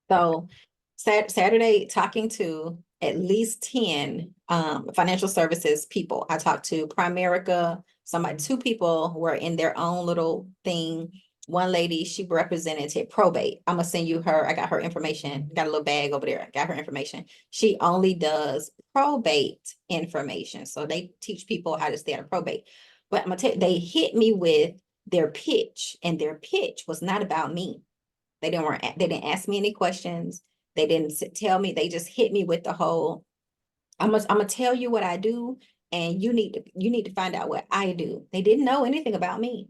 So Saturday, talking to at least 10 financial services people. I talked to Primerica, somebody, two people who were in their own little thing. One lady, she represented probate. I'm gonna send you her. I got her information. Got a little bag over there. Got her information. She only does probate information. So they teach people how to stay out of probate. But I'm gonna tell you, they hit me with their pitch, and their pitch was not about me. They didn't ask me any questions. They didn't tell me, they just hit me with the whole, I'm gonna tell you what I do, and you need to find out what I do. They didn't know anything about me.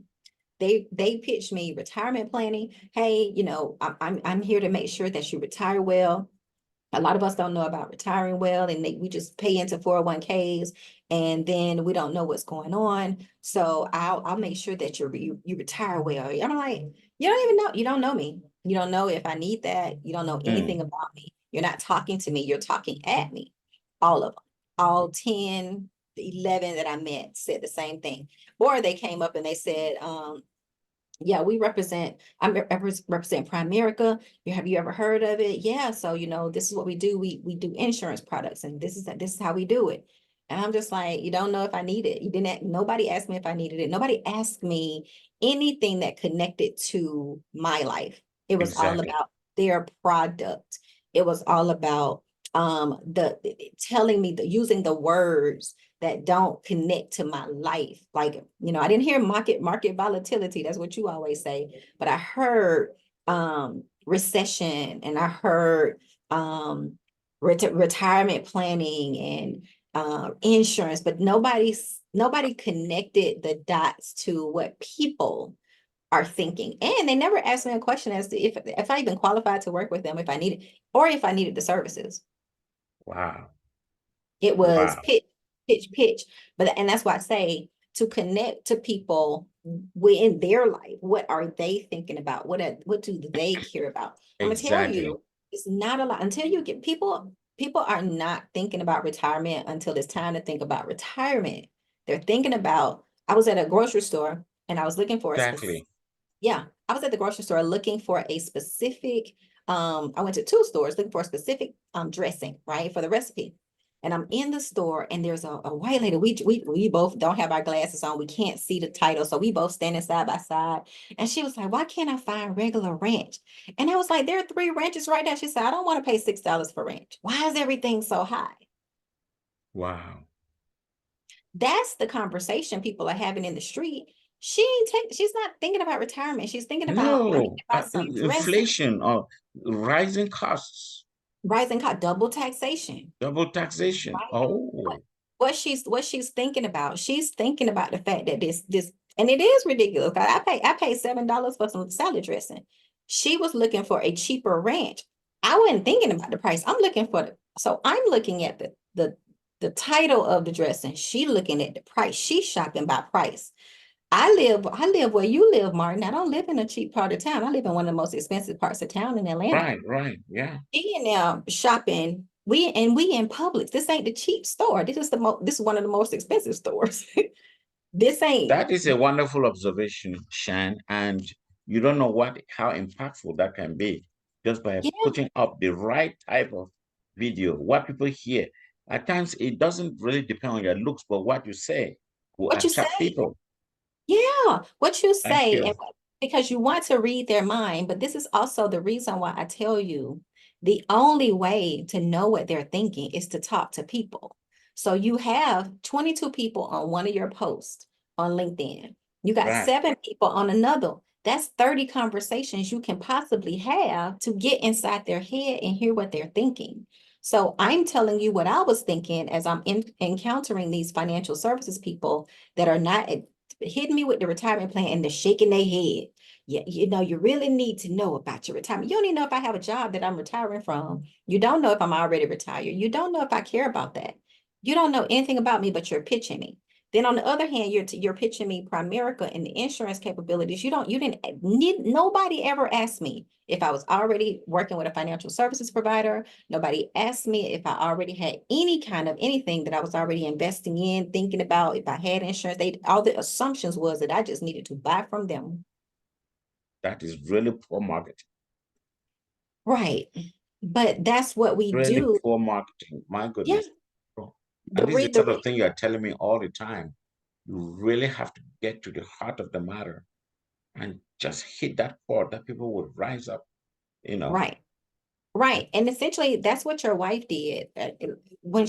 They pitched me retirement planning. Hey, I'm here to make sure that you retire well. A lot of us don't know about retiring well, and we just pay into 401ks, and then we don't know what's going on. So I'll make sure that you retire well. I'm like, you don't even know, you don't know me. You don't know if I need that. You don't know anything Mm, about me. You're not talking to me, you're talking at me. All of them, all 10, 11 that I met said the same thing. Or they came up and they said, yeah, represent Primerica. Have you ever heard of it? Yeah. So, this is what we do. We do insurance products, and this is how we do it. And I'm just like, you don't know if I need it. Nobody asked me if I needed it. Nobody asked me anything that connected to my life. It was all exactly. about their product. It was all about the telling me, using the words that don't connect to my life. Like, I didn't hear market volatility. That's what you always say. But I heard recession, and I heard retirement planning, and insurance, but nobody connected the dots to what people are thinking. And they never asked me a question as to if I even qualified to work with them, if I needed, or if I needed the services. Wow. It was Wow. pitch, pitch, pitch. And that's why I say, to connect to people within their life. What are they thinking about? What do they care about? I'm gonna tell Exactly. you, it's not a lot until you get people are not thinking about retirement until it's time to think about retirement. They're thinking about, I was at a grocery store, and I was looking for a specific, Exactly. yeah, I was at the grocery store looking for a specific, I went to two stores looking for a specific dressing, right, for the recipe. And I'm in the store, and there's a white lady. We both don't have our glasses on. We can't see the title. So we both standing side by side. And she was like, why can't I find regular ranch? And I was like, there are three ranches right now. She said, I don't want to pay $6 for ranch. Why is everything so high? Wow. That's the conversation people are having in the street. She's not thinking about retirement. She's thinking about, I need No, to buy some dressing. inflation or rising costs, Rising cost, double taxation. double taxation. Right? What Oh, she's thinking about? She's thinking about the fact that and it is ridiculous. I paid $7 for some salad dressing. She was looking for a cheaper ranch. I wasn't thinking about the price. I'm looking at the title of the dressing. She looking at the price. She's shopping by price. I live where you live, Martin. I don't live in a cheap part of town. I live in one of the most expensive parts of town in Atlanta. right, right. Yeah. She in there shopping. We in Publix. This ain't the cheap store. This is one of the most expensive stores. This ain't. That is a wonderful observation, Shan, and you don't know how impactful that can be just by Yeah, putting up the right type of video. What people hear, at times it doesn't really depend on your looks, but what you say will what you attract say. people. Yeah, what you Thank say, you. and because you want to read their mind. But this is also the reason why I tell you, the only way to know what they're thinking is to talk to people. So you have 22 people on one of your posts on LinkedIn. You got Right. seven people on another. That's 30 conversations you can possibly have to get inside their head and hear what they're thinking. So I'm telling you what I was thinking as I'm encountering these financial services people that are not hitting me with the retirement plan, and they're shaking their head. Yeah, you really need to know about your retirement. You don't even know if I have a job that I'm retiring from. You don't know if I'm already retired. You don't know if I care about that. You don't know anything about me, but you're pitching me. Then on the other hand, you're pitching me Primerica and the insurance capabilities. You didn't need, nobody ever asked me if I was already working with a financial services provider. Nobody asked me if I already had any kind of anything that I was already investing in, thinking about if I had insurance. All the assumptions was that I just needed to buy from them. That is really poor marketing. Right. But that's what we Really do. poor marketing. My Yeah. goodness. Bro. The And this is the re the sort of re thing you're telling me all the time. You really have to get to the heart of the matter and just hit that chord that people would rise up, you know. right. Right. And essentially that's what your wife did. When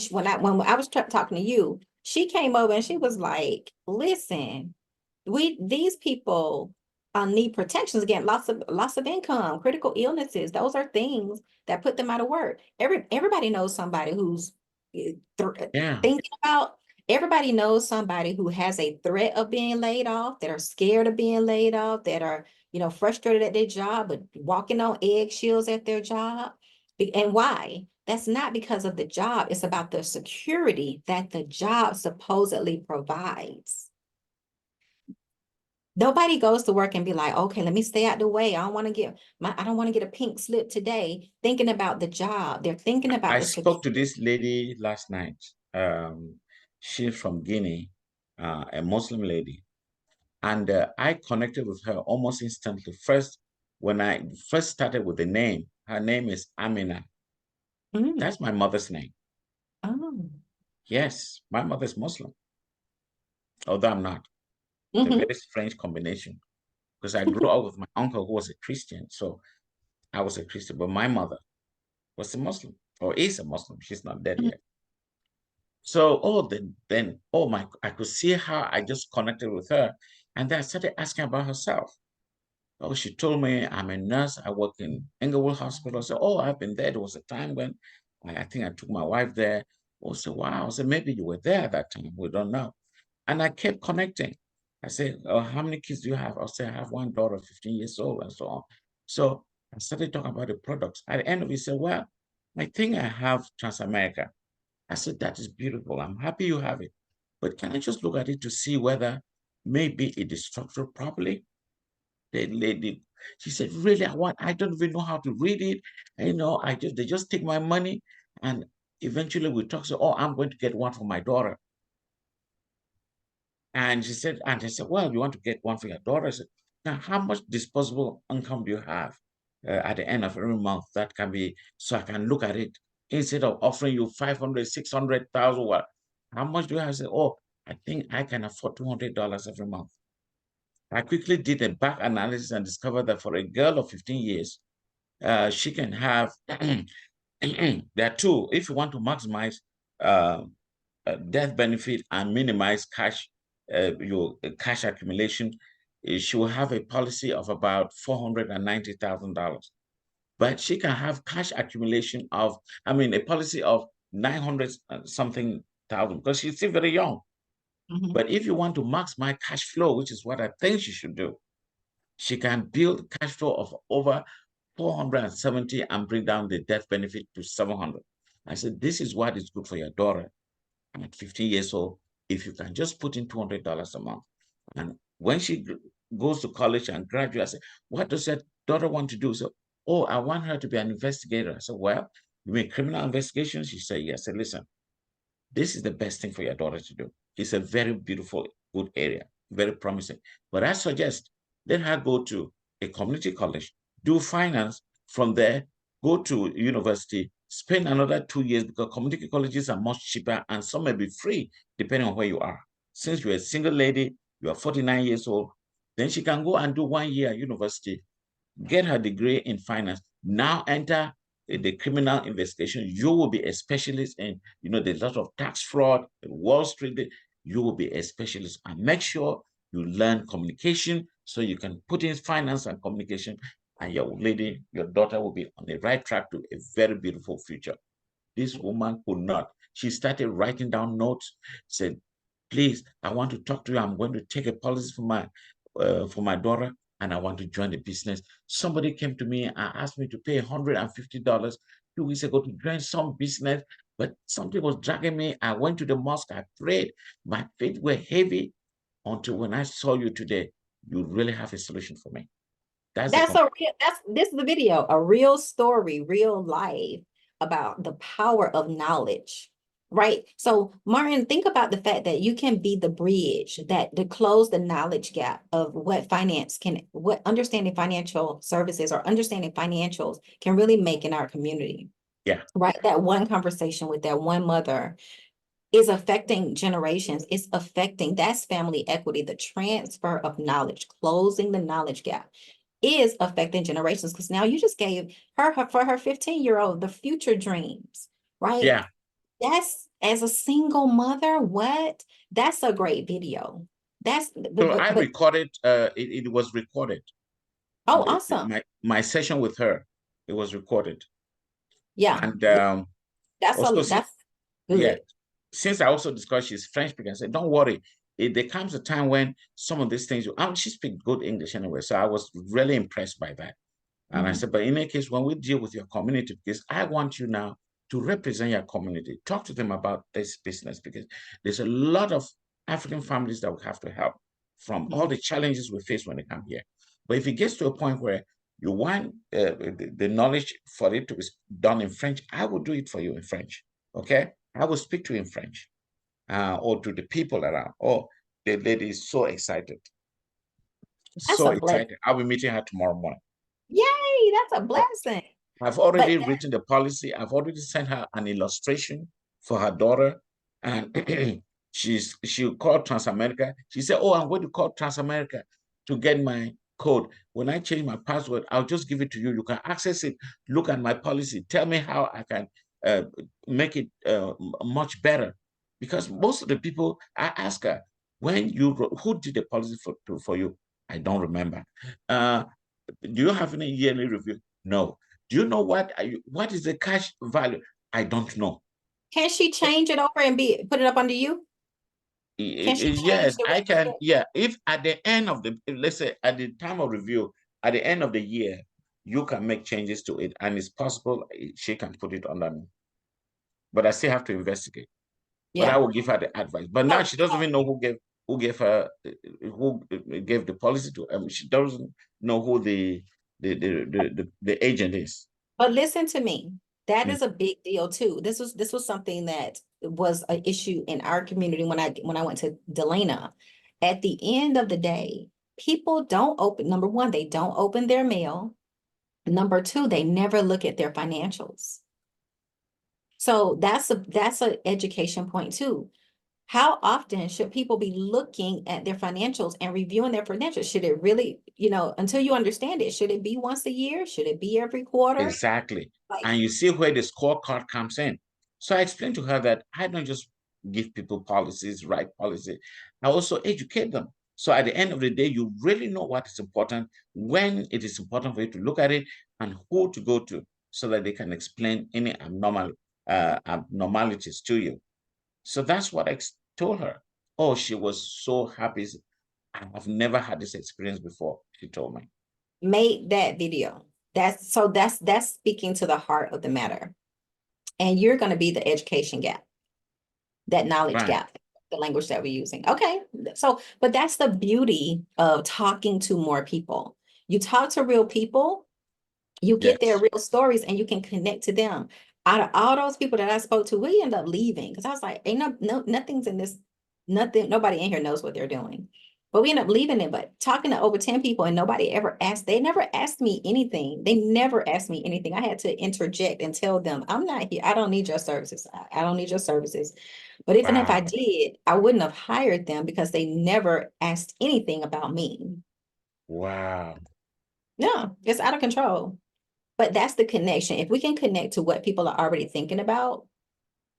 I was talking to you, she came over and she was like, listen, these people need protections again, loss of income, critical illnesses. Those are things that put them out of work. Everybody knows somebody who's eh, Yeah, thinking about. Everybody knows somebody who has a threat of being laid off, that are scared of being laid off, that are, frustrated at their job, but walking on eggshells at their job. And why? That's not because of the job. It's about the security that the job supposedly provides. Nobody goes to work and be like, okay, let me stay out the way. I don't want to get a pink slip today, thinking about the job. They're thinking about I the security. spoke to this lady last night. She's from Guinea, a Muslim lady. And I connected with her almost instantly. First, when I first started with the name, her name is Amina. Mm, That's my mother's name. oh, Yes, my mother's Muslim, although I'm not. It's a hmm. very strange combination because I grew up with my uncle who was a Christian. So I was a Christian, but my mother was a Muslim or is a Muslim. She's not dead yet. So, oh my, I could see how I just connected with her. And then I started asking about herself. Oh, she told me I'm a nurse. I work in Englewood Hospital. I said, oh, I've been there. There was a time when I think I took my wife there. Oh, so wow. I said, maybe you were there at that time. We don't know. And I kept connecting. I said, oh, how many kids do you have? I'll say, I have one daughter, 15 years old, and so on. So I started talking about the products. At the end of it, he said, well, I think I have Transamerica. I said, that is beautiful. I'm happy you have it. But can I just look at it to see whether maybe it is structured properly? The lady, she said, really, I don't even know how to read it. They just take my money. And eventually we talk, so, oh, I'm going to get one for my daughter. And she said, and I said, well, you want to get one for your daughter? I said, now, how much disposable income do you have at the end of every month that can be, so I can look at it instead of offering you 500, 600,000, what? How much do you have? I said, oh, I think I can afford $200 every month. I quickly did a back analysis and discovered that for a girl of 15 years, she can have, there are two, if you want to maximize uh, death benefit and minimize your cash accumulation, she will have a policy of about $490,000. But she can have cash accumulation of, a policy of 900 something thousand because she's still very young. Hmm. But if you want to maximize cash flow, which is what I think she should do, she can build cash flow of over 470 and bring down the death benefit to 700. I said, this is what is good for your daughter at 15 years old, if you can just put in $200 a month. And when she goes to college and graduates, I say, what does that daughter want to do? So, oh, I want her to be an investigator. I said, well, you mean criminal investigations? She said, yes. I said, listen, this is the best thing for your daughter to do. It's a very beautiful, good area, very promising. But I suggest let her go to a community college, do finance. From there, go to university, spend another 2 years because community colleges are much cheaper and some may be free depending on where you are. Since you're a single lady, you are 49 years old, then she can go and do 1 year university, get her degree in finance, now enter the criminal investigation. You will be a specialist in, there's a lot of tax fraud, Wall Street. You will be a specialist and make sure you learn communication so you can put in finance and communication and your lady, your daughter will be on the right track to a very beautiful future. This woman could not. She started writing down notes, said, please, I want to talk to you. I'm going to take a policy for my daughter, and I want to join the business. Somebody came to me and asked me to pay $150 2 weeks ago to join some business, but something was dragging me. I went to the mosque, I prayed, my feet were heavy until when I saw you today, you really have a solution for me. That's the This is the video, a real story, real life about the power of knowledge. Right. So, Martin, think about the fact that you can be the bridge that to close the knowledge gap of what finance can, what understanding financial services or understanding financials can really make in our community. Yeah, Right. That one conversation with that one mother is affecting generations. It's affecting, that's family equity. The transfer of knowledge, closing the knowledge gap is affecting generations. Because now you just gave her for her 15-year-old the future dreams, right? yeah. That's as a single mother, what? That's a great video. That's So I but recorded. It was recorded. oh, awesome. My session with her, it was recorded, Yeah, and also that's yeah, good. since I also discussed she's French speaking, I said, don't worry. There comes a time when some of these things, she speaks good English anyway. So I was really impressed by that. And I Mhm. said, but in any case, when we deal with your community, because I want you now to represent your community, talk to them about this business, because there's a lot of African families that we have to help from all Mhm. the challenges we face when they come here. But if it gets to a point where you want the knowledge for it to be done in French, I will do it for you in French. Okay? I will speak to you in French or to the people around. Oh, the lady is so excited. That's So a blessing. excited. I'll be meeting her tomorrow morning. Yay, that's a blessing. I've But already that, written the policy. I've already sent her an illustration for her daughter. And she called Transamerica. She said, oh, I'm going to call Transamerica to get my code. When I change my password, I'll just give it to you. You can access it, look at my policy, tell me how I can uh, make it much better. Because most of the people, I ask her, who did the policy for you? I don't remember. Do you have any yearly review? No. Do you know what is the cash value? I don't know. can she change it over and be put it up under you? Can she change Yes, the I can. register? Yeah, if at the end of let's say at the time of review, at the end of the year, you can make changes to it, and it's possible she can put it under me. But I still have to investigate. But I Yeah. will give her the advice. But now So, she doesn't even know who gave the policy to. She doesn't know who the agent is. but listen to me. That Mm. is a big deal too. This was something that was an issue in our community when I went to Delana. At the end of the day, people don't open, number one, they don't open their mail. Number two, they never look at their financials. So that's a education point too. How often should people be looking at their financials and reviewing their financials? Should it really, until you understand it, should it be once a year? Should it be every quarter? Exactly. Like, And you see where the scorecard comes in. So I explained to her that I don't just give people policies, write policy. I also educate them. So at the end of the day, you really know what is important, when it is important for you to look at it, and who to go to so that they can explain any abnormalities to you. So that's what told her. Oh, she was so happy. I have never had this experience before, she told me. make that video. That's speaking to the heart of the matter. And you're going to be the education gap, that knowledge Right. gap, the language that we're using. Okay. So, but that's the beauty of talking to more people. You talk to real people, you get their Yes. real stories and you can connect to them. Out of all those people that I spoke to, we end up leaving because I was like, ain't nothing's in this, nothing, nobody in here knows what they're doing. But we end up leaving it, but talking to over 10 people and nobody ever asked, they never asked me anything. They never asked me anything. I had to interject and tell them, I'm not here. I don't need your services. I don't need your services. But even if I Wow. did, I wouldn't have hired them because they never asked anything about me. Wow. No, it's out of control. But that's the connection. If we can connect to what people are already thinking about,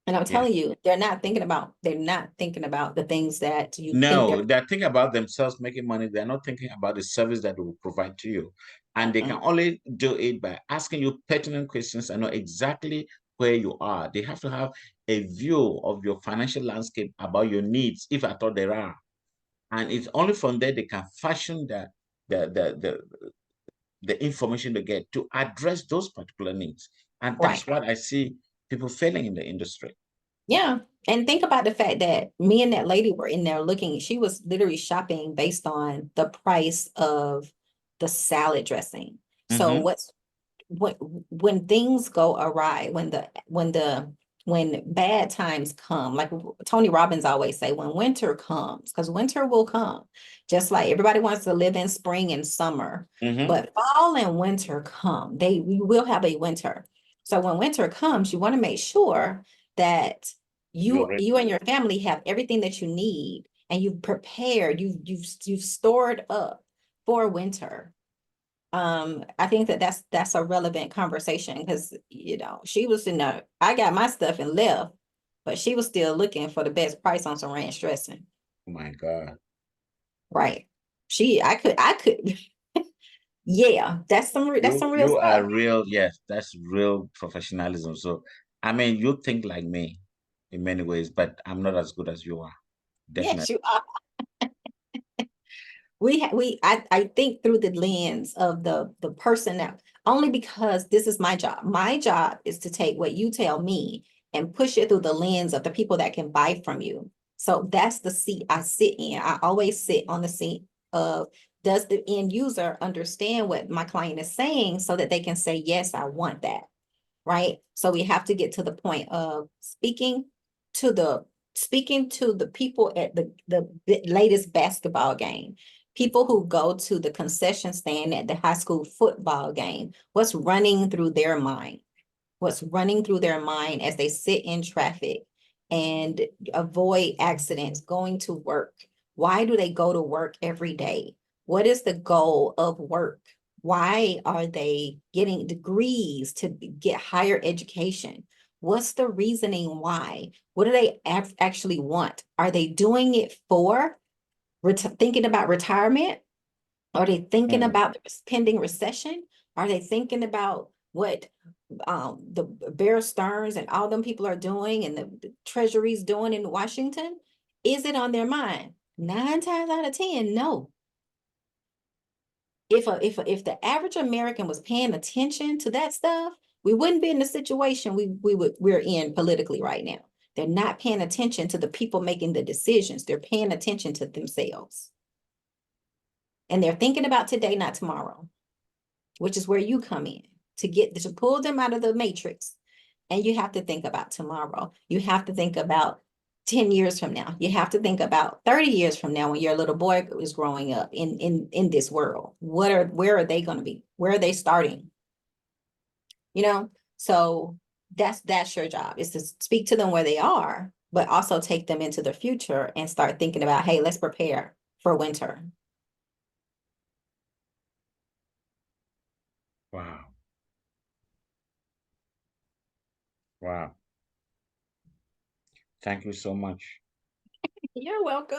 and I'm Yeah. telling you, they're not thinking about the things that you think No, they're. they're thinking about themselves making money. They're not thinking about the service that they will provide to you. And they can Mm-mm. only do it by asking you pertinent questions and know exactly where you are. They have to have a view of your financial landscape about your needs, if at all there are. And it's only from there they can fashion the, the, the, the information they get to address those particular needs. And Right. that's what I see people failing in the industry. Yeah. And think about the fact that me and that lady were in there looking, she was literally shopping based on the price of the salad dressing. So Mm-hmm. when things go awry, when when bad times come, like Tony Robbins always say, when winter comes, because winter will come, just like everybody wants to live in spring and summer, Mm-hmm. but fall and winter come. We will have a winter. So when winter comes, you want to make sure that You're you and your family have everything that you need, and you've prepared, you've stored up for winter. I think that that's a relevant conversation because she was I got my stuff and left, but she was still looking for the best price on some ranch dressing. Oh my God. Right. I could yeah, that's some real You are stuff. real, yes, that's real professionalism. So I mean you think like me in many ways, but I'm not as good as you are. Yes, Definitely. you are. I think through the lens of the person that, only because this is my job. My job is to take what you tell me and push it through the lens of the people that can buy from you. So that's the seat I sit in. I always sit on the seat of, does the end user understand what my client is saying so that they can say, yes, I want that. Right? So we have to get to the point of to the speaking to the people at the latest basketball game, people who go to the concession stand at the high school football game. What's running through their mind as they sit in traffic and avoid accidents going to work? Why do they go to work every day? What is the goal of work? Why are they getting degrees to get higher education? What's the reasoning why? What do they actually want? Are they doing it for thinking about retirement? Are they thinking Mm. about the pending recession? Are they thinking about what the Bear Stearns and all them people are doing and the Treasury's doing in Washington? Is it on their mind? 9 times out of 10, no. If the average American was paying attention to that stuff, we wouldn't be in the situation we're in politically right now. They're not paying attention to the people making the decisions. They're paying attention to themselves. And they're thinking about today, not tomorrow, which is where you come in to pull them out of the matrix. And you have to think about tomorrow. You have to think about 10 years from now. You have to think about 30 years from now when your little boy is growing up in this world. Where are they going to be? Where are they starting? So that's your job, is to speak to them where they are, but also take them into the future and start thinking about, hey, let's prepare for winter. Wow. Wow. Thank you so much. You're welcome.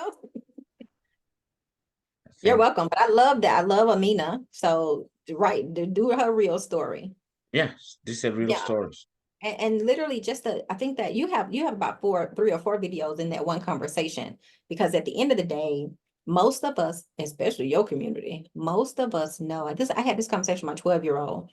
You're Thank welcome. But I love that. I love Amina. So right, do her real story. yes, these are real Yeah. stories. And literally I think that you have about 3 or 4 videos in that one conversation, because at the end of the day, most of us, especially your community, most of us know this. I had this conversation with my 12-year-old.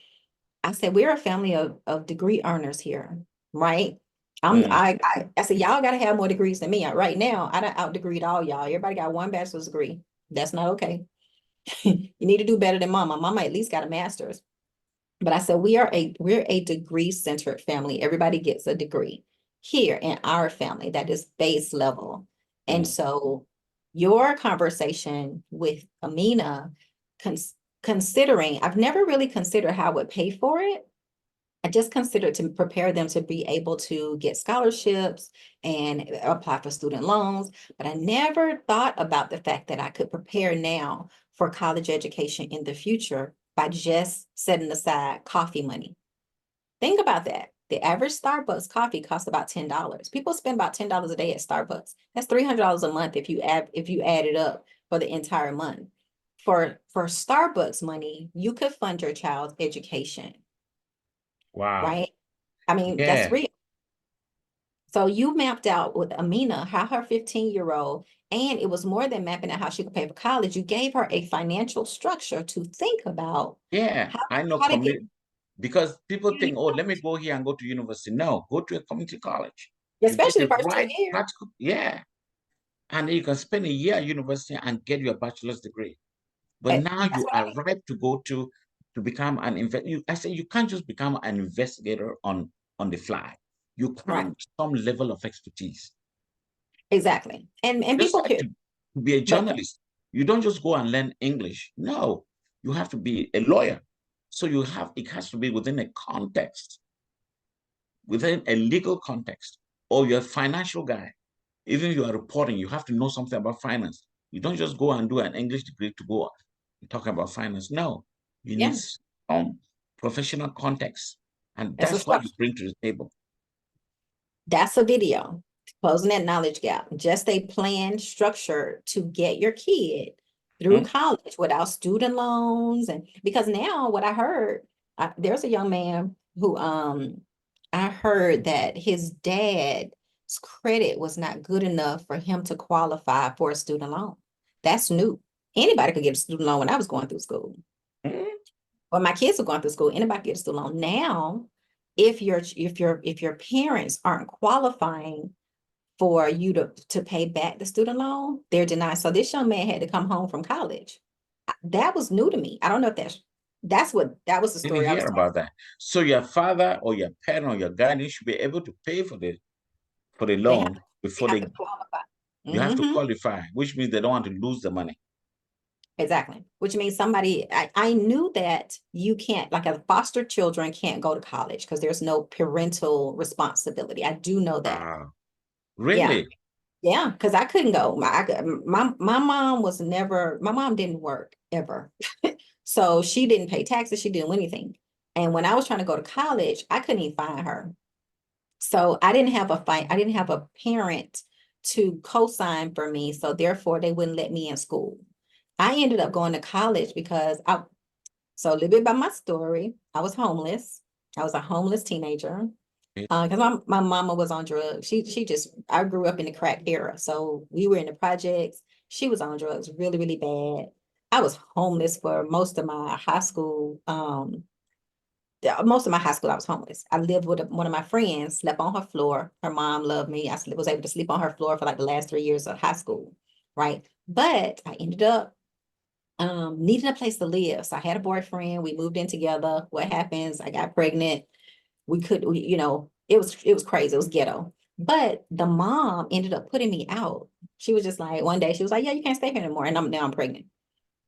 I said, we're a family of degree earners here, right? Mm. I said, y'all gotta have more degrees than me. Right now, I done out degreed all y'all. Everybody got one bachelor's degree. That's not okay. You need to do better than mama. Mama at least got a master's. But I said, we're a degree centered family. Everybody gets a degree here in our family. That is base level. And Mm. so your conversation with Amina, considering, I've never really considered how I would pay for it. I just considered to prepare them to be able to get scholarships and apply for student loans, but I never thought about the fact that I could prepare now for college education in the future by just setting aside coffee money. Think about that. The average Starbucks coffee costs about $10. People spend about $10 a day at Starbucks. That's $300 a month if you add it up for the entire month. For Starbucks money, you could fund your child's education, Wow. right? I mean, that's Yeah. real. So you mapped out with Amina how her 15-year-old, and it was more than mapping out how she could pay for college. You gave her a financial structure to think about Yeah. how, I know how to get, because people think, oh, let me go here and go to university. No, go to a community college. You get especially the the first two right years. practical, yeah. And then you can spend a year at university and get your bachelor's degree. But now That's you what are ripe to go to become an invest. I say you can't just become an investigator on the fly. You Right. come with some level of expertise. Exactly. And Just people like could, to be a but journalist, you don't just go and learn English. No, you have to be a lawyer. So it has to be within a context, within a legal context, or you're a financial guy. Even if you are reporting, you have to know something about finance. You don't just go and do an English degree to go and talk about finance. No, you need yeah, some professional context. And it's a that's what you structure. bring to the table. That's a video, closing that knowledge gap. Just a plan structure to get your kid through Hmm? college without student loans. And because now what I heard, there's a young man who I heard that his dad's credit was not good enough for him to qualify for a student loan. That's new. Anybody could get a student loan when I was going through school. Hmm? When my kids were going through school, anybody could get a student loan. Now, if your parents aren't qualifying for you to pay back the student loan, they're denied. So this young man had to come home from college. That was new to me. I don't know if that was the Didn't story I was hear told. about that. So your father or your parent or your guardian should be able to pay for the They have loan they before have to they qualify. you have to Hmm. qualify, which means they don't want to lose the money. Exactly. Which means I knew that you can't, like a foster children can't go to college because there's no parental responsibility. I do know that. Wow. Yeah. Really? Yeah, because I couldn't go. My mom was never, my mom didn't work ever. So she didn't pay taxes, she didn't do anything. And when I was trying to go to college, I couldn't even find her. So I didn't have a parent to co-sign for me. So therefore they wouldn't let me in school. I ended up going to college because so a little bit about my story. I was homeless. I was a homeless teenager. Because my mama was on drugs. I grew up in the crack era. So we were in the projects. She was on drugs really, really bad. I was homeless for most of my high school. Most of my high school, I was homeless. I lived with one of my friends, slept on her floor. Her mom loved me. Was able to sleep on her floor for like the last 3 years of high school, right? But I ended up needing a place to live. So I had a boyfriend. We moved in together. What happens? I got pregnant. It was crazy. It was ghetto. But the mom ended up putting me out. She was just like, one day she was like, yeah, you can't stay here anymore. And now I'm pregnant.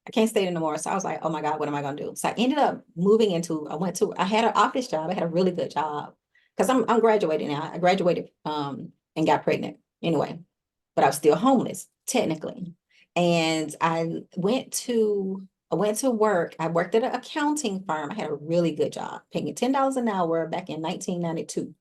I can't stay anymore. So I was like, oh my God, what am I gonna do? So I ended up I had an office job. I had a really good job. Because I'm graduating now. I graduated and got pregnant anyway, but I was still homeless, technically. And I went to work. I worked at an accounting firm. I had a really good job, paying me $10 an hour back in 1992.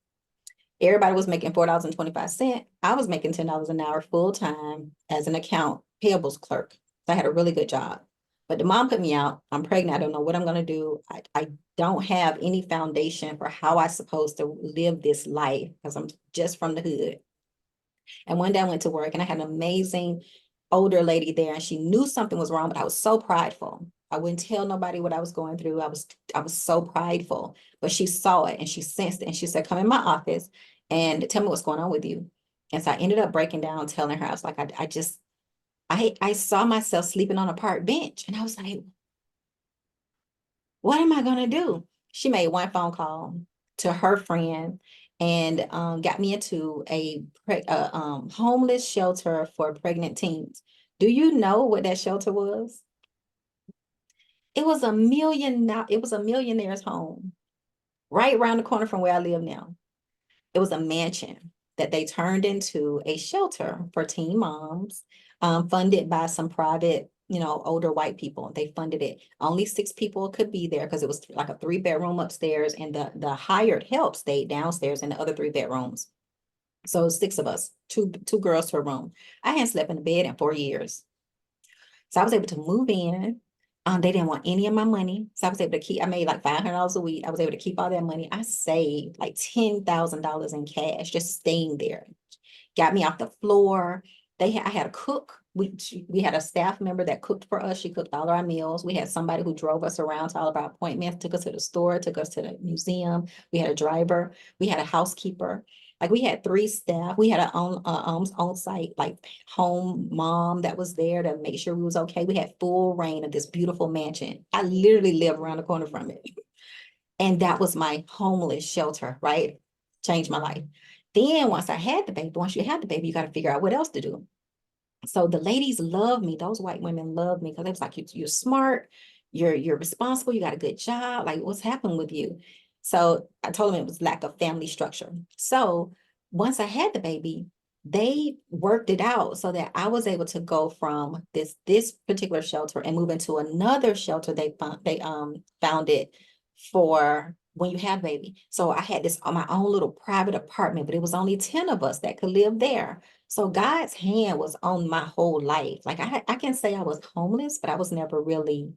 Everybody was making $4.25. I was making $10 an hour full time as an account payables clerk. So I had a really good job. But the mom put me out. I'm pregnant. I don't know what I'm going to do. I don't have any foundation for how I'm supposed to live this life because I'm just from the hood. And one day I went to work and I had an amazing older lady there and she knew something was wrong, but I was so prideful. I wouldn't tell nobody what I was going through. I was so prideful, but she saw it and she sensed it and she said, come in my office and tell me what's going on with you. And so I ended up breaking down, telling her, I was like, I saw myself sleeping on a park bench. And I was like, what am I gonna do? She made one phone call to her friend and got me into a homeless shelter for pregnant teens. Do you know what that shelter was? It was a millionaire's home right around the corner from where I live now. It was a mansion that they turned into a shelter for teen moms, funded by some private, older white people. They funded it. Only 6 people could be there because it was like a 3 bedroom upstairs, and the hired help stayed downstairs in the other 3 bedrooms. So 6 of us, two girls to a room. I hadn't slept in a bed in 4 years. So I was able to move in. They didn't want any of my money. So I was able to I made like $500 a week. I was able to keep all that money. I saved like $10,000 in cash just staying there. Got me off the floor. I had a cook. We had a staff member that cooked for us. She cooked all our meals. We had somebody who drove us around to all of our appointments, took us to the store, took us to the museum. We had a driver. We had a housekeeper. Like we had 3 staff. We had our own site like home mom that was there to make sure we was okay. We had full reign of this beautiful mansion. I literally live around the corner from it. And that was my homeless shelter, right? changed my life. Then once I had the baby, once you have the baby, you got to figure out what else to do. So the ladies love me. Those white women love me because it was like, you're smart, you're responsible, you got a good job. Like, what's happened with you? So I told them it was lack of family structure. So once I had the baby, they worked it out so that I was able to go from this particular shelter and move into another shelter they founded for when you have baby. So I had this on my own little private apartment, but it was only 10 of us that could live there. So God's hand was on my whole life. Like I can say I was homeless, but I was never really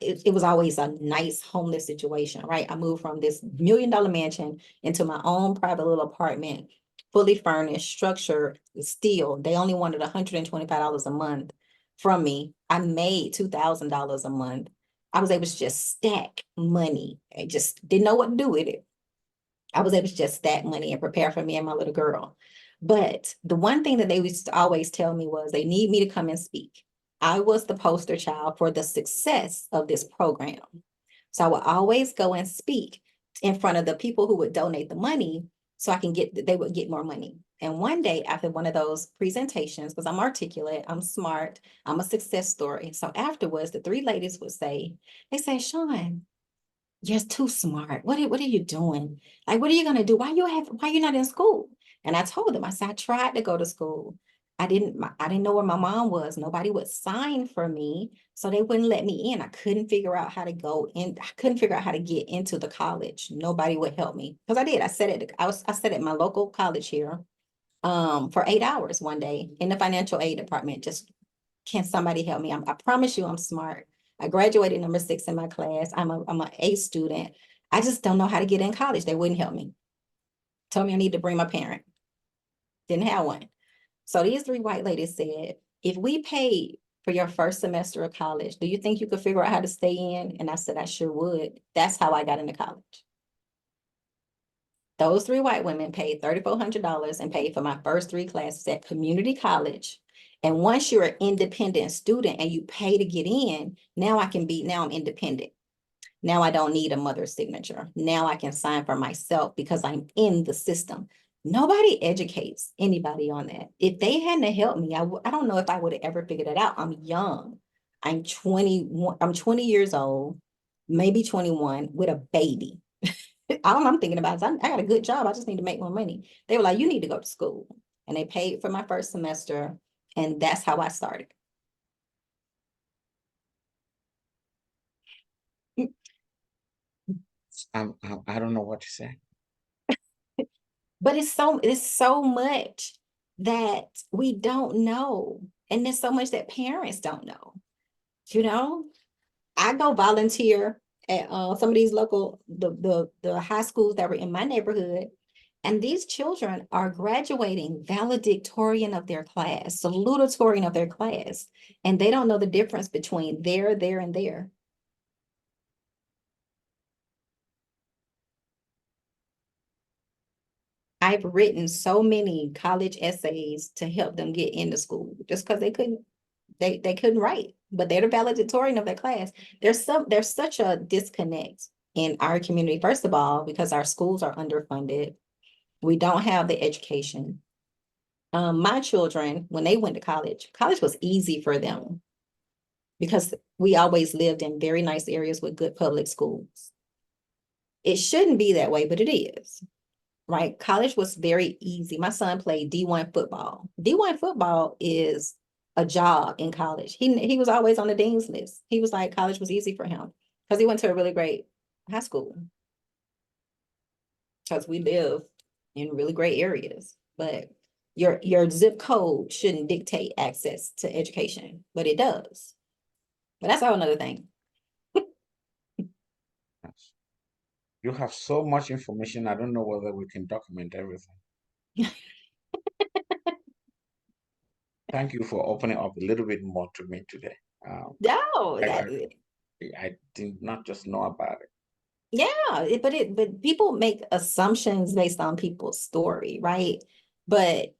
it was always a nice homeless situation, right? I moved from this $1 million mansion into my own private little apartment, fully furnished, structured, still. They only wanted $125 a month from me. I made $2,000 a month. I was able to just stack money. I just didn't know what to do with it. I was able to just stack money and prepare for me and my little girl. But the one thing that they used to always tell me was they need me to come and speak. I was the poster child for the success of this program. So I would always go and speak in front of the people who would donate the money so they would get more money. And one day after one of those presentations, because I'm articulate, I'm smart, I'm a success story. So afterwards, the three ladies would say, they say, Sean, you're too smart. What are you doing? Like, what are you gonna do? Why you not in school? And I told them, I said, I tried to go to school. I didn't know where my mom was. Nobody would sign for me. So they wouldn't let me in. I couldn't figure out how to go in. I couldn't figure out how to get into the college. Nobody would help me. Because I did. I sat at my local college here for 8 hours one day in the financial aid department, just can somebody help me? I promise you I'm smart. I graduated number 6 in my class. I'm an A student. I just don't know how to get in college. They wouldn't help me. Told me I need to bring my parent. Didn't have one. So these three white ladies said, if we paid for your first semester of college, do you think you could figure out how to stay in? And I said, I sure would. That's how I got into college. Those three white women paid $3,400 and paid for my first 3 classes at community college. And once you're an independent student and you pay to get in, now I'm independent. Now I don't need a mother's signature. Now I can sign for myself because I'm in the system. Nobody educates anybody on that. If they hadn't helped me, I don't know if I would have ever figured it out. I'm young. I'm 20 years old, maybe 21 with a baby. All I'm thinking about is I got a good job. I just need to make more money. They were like, you need to go to school. And they paid for my first semester. And that's how I started. I don't know what to say. But it's so much that we don't know. And there's so much that parents don't know. You know, I go volunteer at some of these local the high schools that were in my neighborhood. And these children are graduating valedictorian of their class, salutatorian of their class, and they don't know the difference between there, and there. I've written so many college essays to help them get into school just because they couldn't write, but they're the valedictorian of their class. There's such a disconnect in our community, first of all, because our schools are underfunded. We don't have the education. My children, when they went to college was easy for them because we always lived in very nice areas with good public schools. It shouldn't be that way, but it is, right? College was very easy. My son played D1 football. D1 football is a job in college. He was always on the dean's list. He was like, college was easy for him because he went to a really great high school because we live in really great areas. But your zip code shouldn't dictate access to education, but it does. But that's all another thing. Yes. You have so much information. I don't know whether we can document everything. Thank you for opening up a little bit more to me today. No, I, that I, I did not just know about it. yeah, but people make assumptions based on people's story, right? But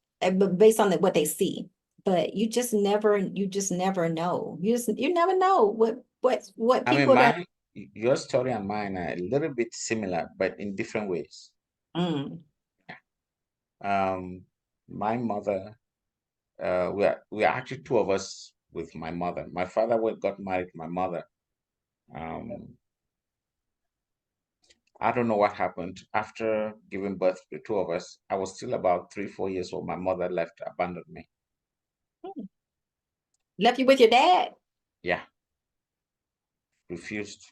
based on what they see. But you just never know. You never know what I mean, people are gonna your story and mine are a little bit similar, but in different ways. Mm. My mother, we are actually two of us with my mother. My father got married to my mother. Um, I don't know what happened after giving birth to the two of us. I was still about 3, 4 years old. My mother left, abandoned me. Mm. Left you with your dad? Yeah, refused.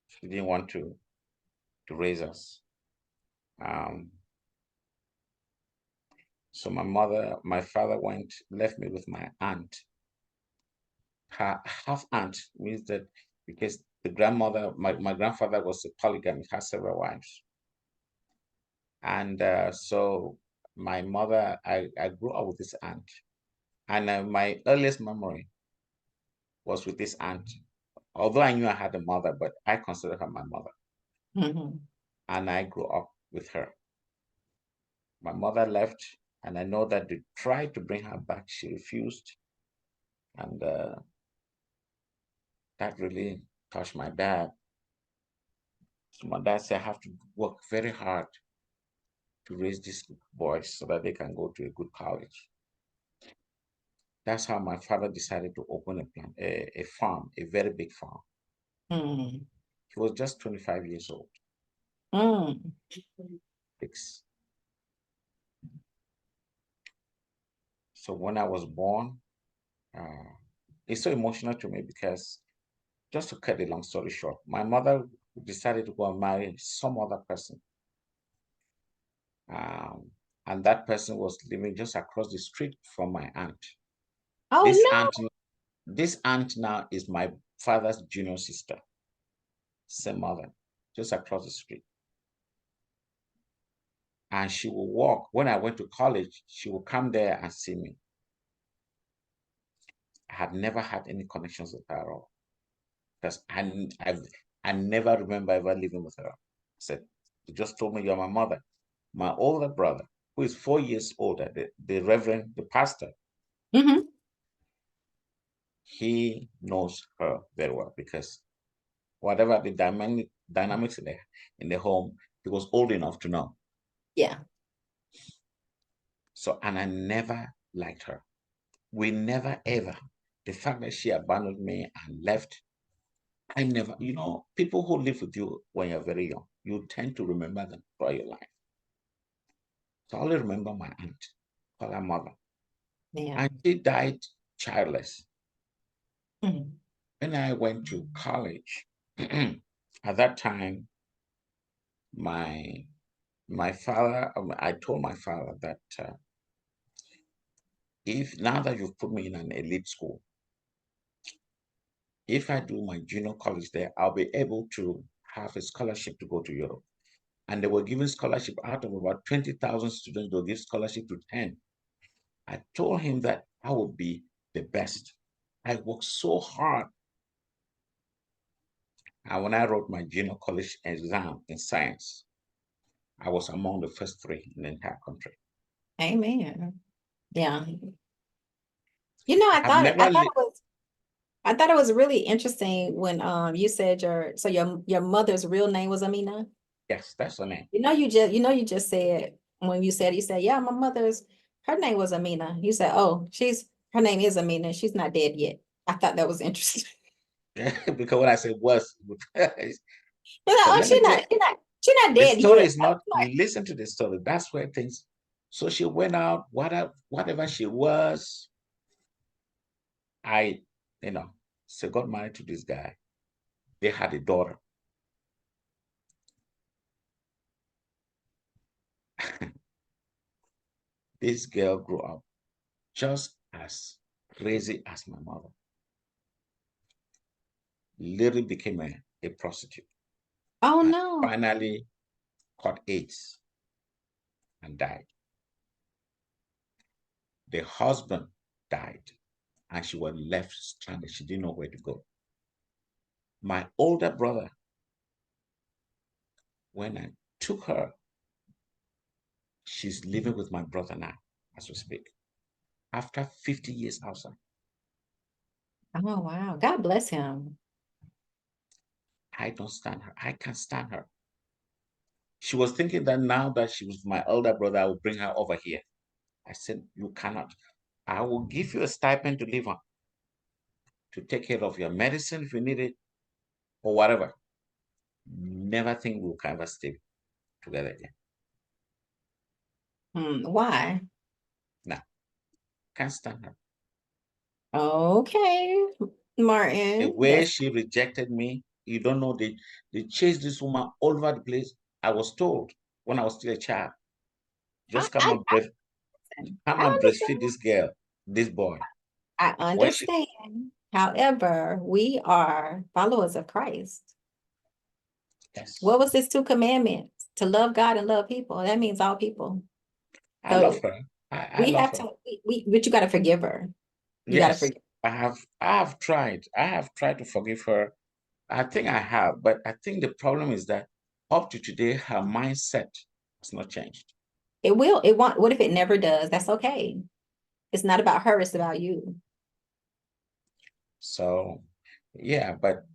She didn't want to raise us. Um, so my father left me with my aunt. Her half aunt means that because the grandmother, my grandfather was a polygamy, he had several wives. And so my mother, I grew up with this aunt. And my earliest memory was with this aunt. Although I knew I had a mother, but I considered her my mother. Mhm. And I grew up with her. My mother left, and I know that they tried to bring her back. She refused. And that really touched my dad. So my dad said, I have to work very hard to raise these boys so that they can go to a good college. That's how my father decided to open a farm, a very big farm. Mm. He was just 25 years old. Mm. Six. So when I was born, uh, it's so emotional to me because, just to cut the long story short, my mother decided to go and marry some other person. Um, and that person was living just across the street from my aunt. Oh This no. aunt, this aunt now is my father's junior sister, same mother, just across the street. And she will walk. When I went to college, she will come there and see me. I had never had any connections with her at all because I never remember ever living with her. I said, you just told me you're my mother. My older brother, who is 4 years older, the reverend, the pastor, Hmm. he knows her very well because whatever the dynamics in the home, he was old enough to know. Yeah. So, and I never liked her. We never ever. The fact that she abandoned me and left, I never, people who live with you when you're very young, you tend to remember them for your life. So I only remember my aunt, call her mother. Yeah. And she died childless. Mm. When I went to college, at that time, my my father, I told my father that if now that you've put me in an elite school, if I do my junior college there, I'll be able to have a scholarship to go to Europe. And they were giving scholarship out of about 20,000 students, they'll give scholarship to 10. I told him that I would be the best. I worked so hard. And when I wrote my junior college exam in science, I was among the first three in the entire country. Amen. Yeah. I have never, I thought it was really interesting when you said your mother's real name was Amina. yes, that's the name. You just said when you said, yeah, her name was Amina. You said, oh, her name is Amina. She's not dead yet. I thought that was interesting. Because when I say was, You're like, but oh, let me tell you, she's not the dead story yet. is not, listen to the story. That's where things, so she went out, whatever she was, I, so got married to this guy. They had a daughter. This girl grew up just as crazy as my mother. Literally became a prostitute Oh and no. finally caught AIDS and died. The husband died and she was left stranded. She didn't know where to go. My older brother, when I took her, she's living with my brother now as we speak. After 50 years outside, Oh wow. God bless him. I don't stand her. I can't stand her. She was thinking that now that she was my elder brother, I would bring her over here. I said, you cannot. I will give you a stipend to live on, to take care of your medicine if you need it, or whatever. Never think we'll ever stay together again. Why? No, can't stand her. Okay, The Martin. way she rejected me, you don't know, they chased this woman all over the place. I was told when I was still a child, I, just come I, and breast, come I and understand. breastfeed this girl, this boy. I When she, understand. However, we are followers of Christ. yes, What was his two commandments? To love God and love people. That means all people. I love So her. I we love have her. to, but you got to forgive her. You got to Yes, forgive. I have tried. I have tried to forgive her. I think I have, but I think the problem is that up to today, her mindset has not changed. It will. It won't. What if it never does? That's okay. It's not about her. It's about you. So, yeah, but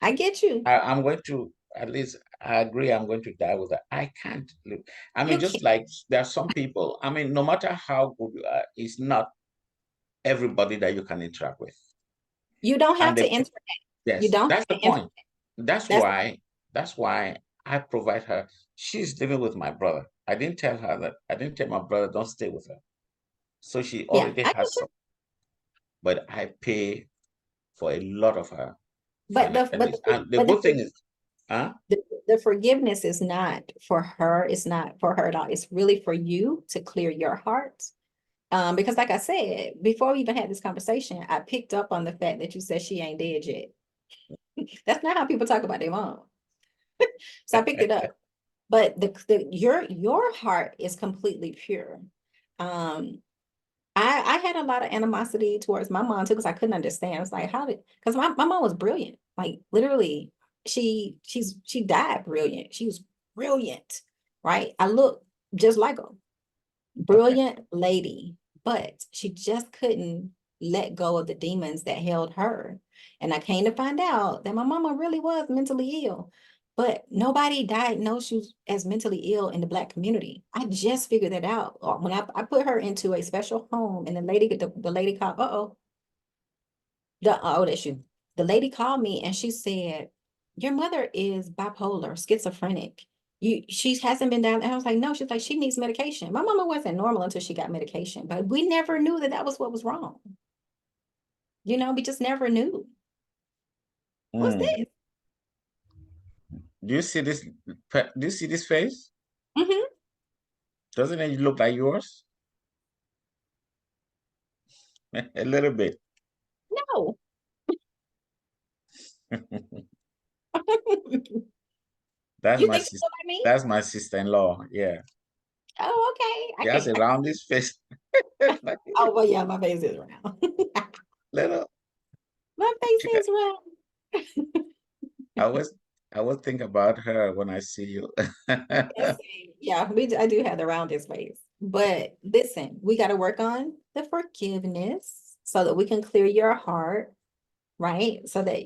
I get you. I'm going to, at least I agree, I'm going to die with her. I can't live. I mean, You just can't. like there are some people, I mean, no matter how good you are, it's not everybody that you can interact with. You don't have And to the, enter. You yes, don't that's have the to enter. point. That's That's why, that's why I provide her. She's living with my brother. I didn't tell her that. I didn't tell my brother, don't stay with her. So she yeah. already I get has you. some, but I pay for a lot of her But the financial but needs. the, And the but the, good thing is, huh? the the forgiveness is not for her. It's not for her at all. It's really for you to clear your heart. Because like I said, before we even had this conversation, I picked up on the fact that you said she ain't dead yet. That's not how people talk about their mom. So I picked it up. But your heart is completely pure. Um, I had a lot of animosity towards my mom too, because I couldn't understand. It's like, how did, because my mom was brilliant. Like literally, she died brilliant. She was brilliant, right? I look just like her. Okay. Brilliant lady, but she just couldn't let go of the demons that held her. And I came to find out that my mama really was mentally ill, but nobody diagnosed you as mentally ill in the Black community. I just figured that out when I put her into a special home, and the lady called, that's you. The lady called me and she said, your mother is bipolar, schizophrenic. She hasn't been down. And I was like, no, she's like, she needs medication. My mama wasn't normal until she got medication, but we never knew that that was what was wrong. We just never knew. What's Mm. this? Do you see this? Do you see this face? Hmm. Doesn't it look like yours? A little bit. No. That's You my think she sister. look like me? That's my sister-in-law. Yeah. Oh, okay. She has a roundish face. Like Oh, well, yeah, my face is round. little. My face She got, is round. I always I always think about her when I see you. Yes, yeah, I do have the roundest face. But listen, we got to work on the forgiveness so that we can clear your heart, right? So that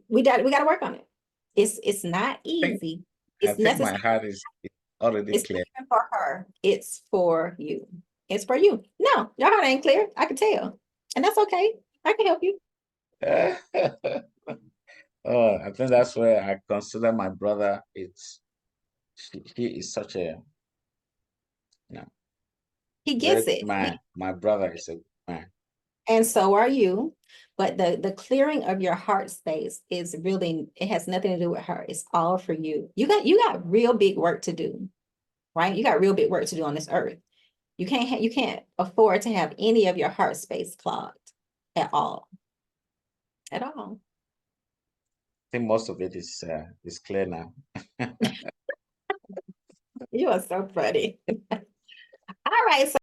we got to work on it. It's not think easy. I It's think my necessary. heart is already It's not clear. even for her. It's for you. It's for you. No, your heart ain't clear. I can tell. And that's okay. I can help you. Oh, I think that's where I consider my brother. He is such a, you know, He very gets good it. man. My brother is a good man. And so are you. But the clearing of your heart space is really, it has nothing to do with her. It's all for you. You got real big work to do, right? You got real big work to do on this earth. You can't afford to have any of your heart space clogged at all. At all. I think most of it is clear now. You are so funny. All right. So